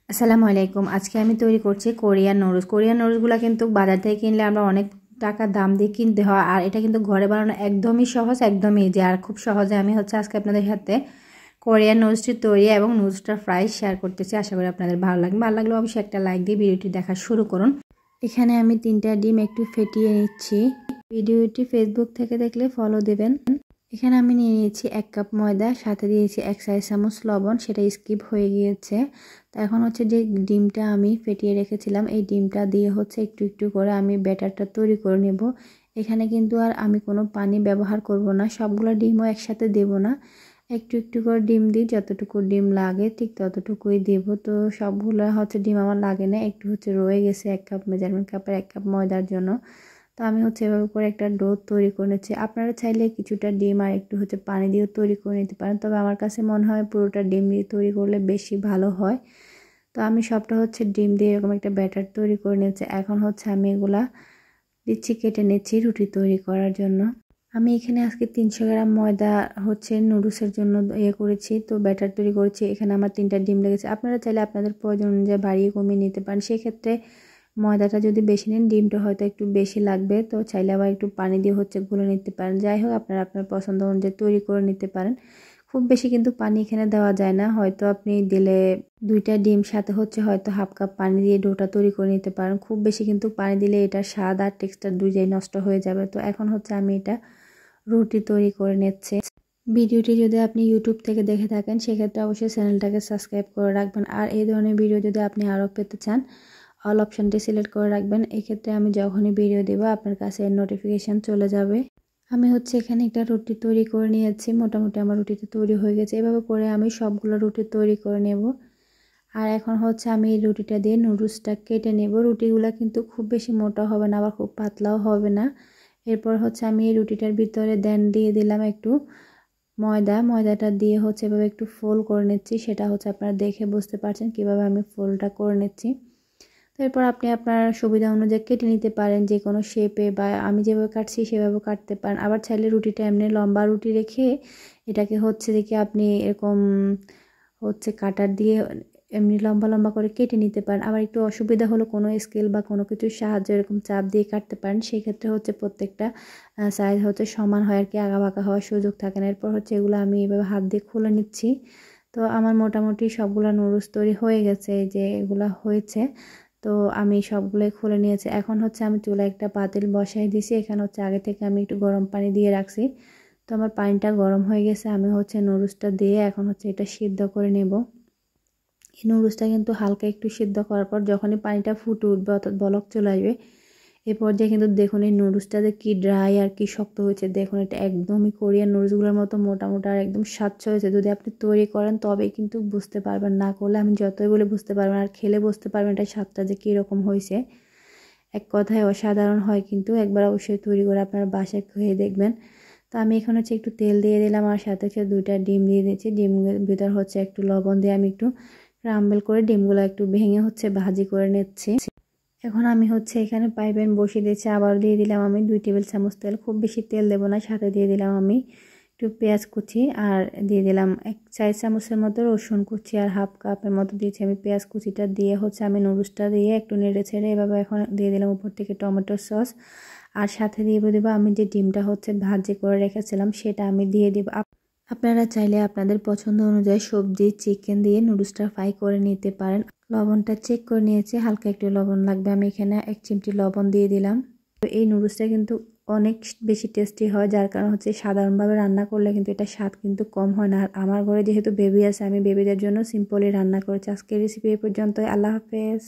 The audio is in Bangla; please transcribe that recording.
আসসালামু আলাইকুম। আজকে আমি তৈরি করছি কোরিয়ান নুডলস। কোরিয়ান নুডলসগুলো কিন্তু বাজার থেকে কিনলে আমরা অনেক টাকা দাম দিয়ে কিনতে হয়, আর এটা কিন্তু ঘরে বানানো একদমই সহজ, একদমই ইজি। আর খুব সহজে আমি আজকে আপনাদের সাথে কোরিয়ান নুডলসটি তৈরি এবং নুডলসটা ফ্রাই শেয়ার করতেছি। আশা করি আপনাদের ভালো লাগবে। ভালো লাগলে অবশ্যই একটা লাইক দিয়ে ভিডিওটি দেখা শুরু করুন। এখানে আমি 3টা ডিম একটু ফেটিয়ে নিচ্ছি। ভিডিওটি ফেসবুক থেকে দেখলে ফলো দেবেন। এখানে আমি নিয়ে নিয়েছি 1 কাপ ময়দা, সাথে দিয়েছি 1 চা চামচ লবণ, সেটা স্কিপ হয়ে গিয়েছে। তো এখন যে ডিমটা আমি ফেটিয়ে রেখেছিলাম, এই ডিমটা দিয়ে একটু একটু করে আমি ব্যাটারটা তৈরি করে নেব। এখানে কিন্তু আর আমি কোনো পানি ব্যবহার করব না, সবগুলো ডিমও একসাথে দেব না, একটু একটু করে ডিম দিই। যতটুকু ডিম লাগে ঠিক ততটুকুই দেব। তো সবগুলো ডিম আমার লাগে না, একটু রয়ে গেছে 1 কাপ মেজারমেন্ট কাপের 1 কাপ ময়দার জন্য। তো আমি এভাবে করে একটা ডো তৈরি করে নিচ্ছি। আপনারা চাইলে কিছুটা ডিম আর একটু পানি দিয়েও তৈরি করে নিতে পারেন, তবে আমার কাছে মনে হয় পুরোটা ডিম দিয়ে তৈরি করলে বেশি ভালো হয়। তো আমি সবটা ডিম দিয়ে এরকম একটা ব্যাটার তৈরি করে নিচ্ছি। এখন আমি এগুলা দিচ্ছি, কেটে নিচ্ছি রুটি তৈরি করার জন্য। আমি এখানে আজকে 300 গ্রাম ময়দা নুডলসের জন্য করেছি, তো ব্যাটার তৈরি করেছি। এখানে আমার 3টা ডিম লেগেছে। আপনারা চাইলে আপনাদের প্রয়োজন অনুযায়ী বাড়িয়ে কমিয়ে নিতে পারেন। সেক্ষেত্রে ময়দাটা যদি বেশি নেন, ডিমটা হয়তো একটু বেশি লাগবে, তো চাইলে আবার একটু পানি দিয়ে গুলে নিতে পারেন। যাই হোক, আপনারা আপনার পছন্দ অনুযায়ী তৈরি করে নিতে পারেন। খুব বেশি কিন্তু পানি এখানে দেওয়া যায় না, হয়তো আপনি দিলে 2টা ডিম সাথে হয়তো হাফ কাপ পানি দিয়ে ডোটা তৈরি করে নিতে পারেন। খুব বেশি কিন্তু পানি দিলে এটার স্বাদ আর টেক্সচার দুইটাই নষ্ট হয়ে যাবে। তো এখন আমি এটা রুটি তৈরি করে নিচ্ছি। ভিডিওটি যদি আপনি ইউটিউব থেকে দেখে থাকেন, সেক্ষেত্রে অবশ্যই চ্যানেলটাকে সাবস্ক্রাইব করে রাখবেন। আর এই ধরনের ভিডিও যদি আপনি আরও পেতে চান, অল অপশানটি সিলেক্ট করে রাখবেন। এক্ষেত্রে আমি যখনই ভিডিও দেব আপনার কাছে নোটিফিকেশান চলে যাবে। আমি এখানে একটা রুটি তৈরি করে নিয়েছি। মোটামুটি আমার রুটিটা তৈরি হয়ে গেছে। এভাবে করে আমি সবগুলো রুটি তৈরি করে নেব। আর এখন আমি এই রুটিটা দিয়ে নুডলসটা কেটে নেব। রুটিগুলো কিন্তু খুব বেশি মোটা হবে না, আবার খুব পাতলাও হবে না। এরপর আমি এই রুটিটার ভিতরে দিয়ে দিলাম একটু ময়দাটা দিয়ে এভাবে একটু ফোল্ড করে নিচ্ছি। সেটা আপনারা দেখে বুঝতে পারছেন কিভাবে আমি ফোল্ডটা করে নিচ্ছি। এরপর আপনি আপনার সুবিধা অনুযায়ী কেটে নিতে পারেন, যে কোনো শেপে, বা আমি যেভাবে কাটছি সেভাবে কাটতে পারেন। আবার চাইলে রুটিটা এমনি লম্বা রুটি রেখে এটাকে দেখি আপনি এরকম কাটার দিয়ে এমনি লম্বা লম্বা করে কেটে নিতে পারেন। আবার একটু অসুবিধা হলো কোনো স্কেল বা কোনো কিছুর সাহায্যে এরকম চাপ দিয়ে কাটতে পারেন। সেক্ষেত্রে প্রত্যেকটা সাইজ সমান হয় আর কি, আঁকাবাঁকা হওয়ার সুযোগ থাকে না। এরপর এগুলো আমি এভাবে হাত দিয়ে খুলে নিচ্ছি। তো আমার মোটামুটি সবগুলা নুডলস তৈরি হয়ে গেছে, এই যে এগুলা হয়েছে। তো আমি সবগুলোই খুলে নিয়েছি। এখন আমি চুলায় একটা পাতিল বসাই দিয়েছি। এখানে আগে থেকে আমি একটু গরম পানি দিয়ে রাখছি। তো আমার পানিটা গরম হয়ে গেছে। আমি নুডলসটা দিয়ে এখন এটা সিদ্ধ করে নেব। এই নুডলসটা কিন্তু হালকা একটু সিদ্ধ করার পর যখনই পানিটা ফুটে উঠবে অর্থাৎ বলক চলে আসবে, এই পর্যায়ে কিন্তু দেখুন এই নুডলসটা যে কি ড্রাই আর কি শক্ত হয়েছে। দেখুন এটা একদমই কোরিয়ান নুডলসগুলোর মতো মোটা মোটা আর একদম স্বাচ্ছ হয়েছে। যদি আপনি তৈরি করেন তবেই কিন্তু বুঝতে পারবেন, না করলে আমি যতই বলে বুঝতে পারবেন, আর খেলে বুঝতে পারবেন এটা স্বাদটা যে কীরকম হয়েছে। এক কথায় অসাধারণ হয়। কিন্তু একবার অবশ্যই তৈরি করে আপনারা বাসায় খেয়ে দেখবেন। তো আমি এখন একটু তেল দিয়ে দিলাম, আর সাথে 2টা ডিম দিয়ে দিচ্ছি। ডিমের ভিতর একটু লবণ দিয়ে আমি একটু ক্রাম্বল করে ডিমগুলো একটু ভেঙে ভাজি করে নিচ্ছি। এখন আমি এখানে প্যান বসিয়ে দিয়েছি। আবার দিয়ে দিলাম আমি 2 টেবিল চামচ তেল। খুব বেশি তেল দেবো না। সাথে দিয়ে দিলাম আমি একটু পেঁয়াজ কুচি, আর দিয়ে দিলাম 1 চা চামচের মতো রসুন কুচি, আর হাফ কাপের মতো দিয়েছি আমি পেঁয়াজ কুচিটা দিয়ে আমি নুডলসটা দিয়ে একটু নেড়ে ছেড়ে এভাবে এখন দিয়ে দিলাম উপর থেকে টমেটো সস, আর সাথে দিয়ে দেবো আমি যে ডিমটা ভাজি করে রেখেছিলাম সেটা আমি দিয়ে দিব। আপনারা চাইলে আপনাদের পছন্দ অনুযায়ী সবজি চিকেন দিয়ে নুডলসটা ফ্রাই করে নিতে পারেন। লবণটা চেক করে নিয়েছি, হালকা একটু লবণ লাগবে। আমি এখানে 1 চিমটি লবণ দিয়ে দিলাম। তো এই নুডলসটা কিন্তু অনেক বেশি টেস্টি হয়, যার কারণ সাধারণভাবে রান্না করলে কিন্তু এটা স্বাদ কিন্তু কম হয় না। আর আমার ঘরে যেহেতু বেবি আছে, আমি বেবিদের জন্য সিম্পলি রান্না করেছি। আজকের রেসিপি এই পর্যন্তই। আল্লাহ হাফেজ।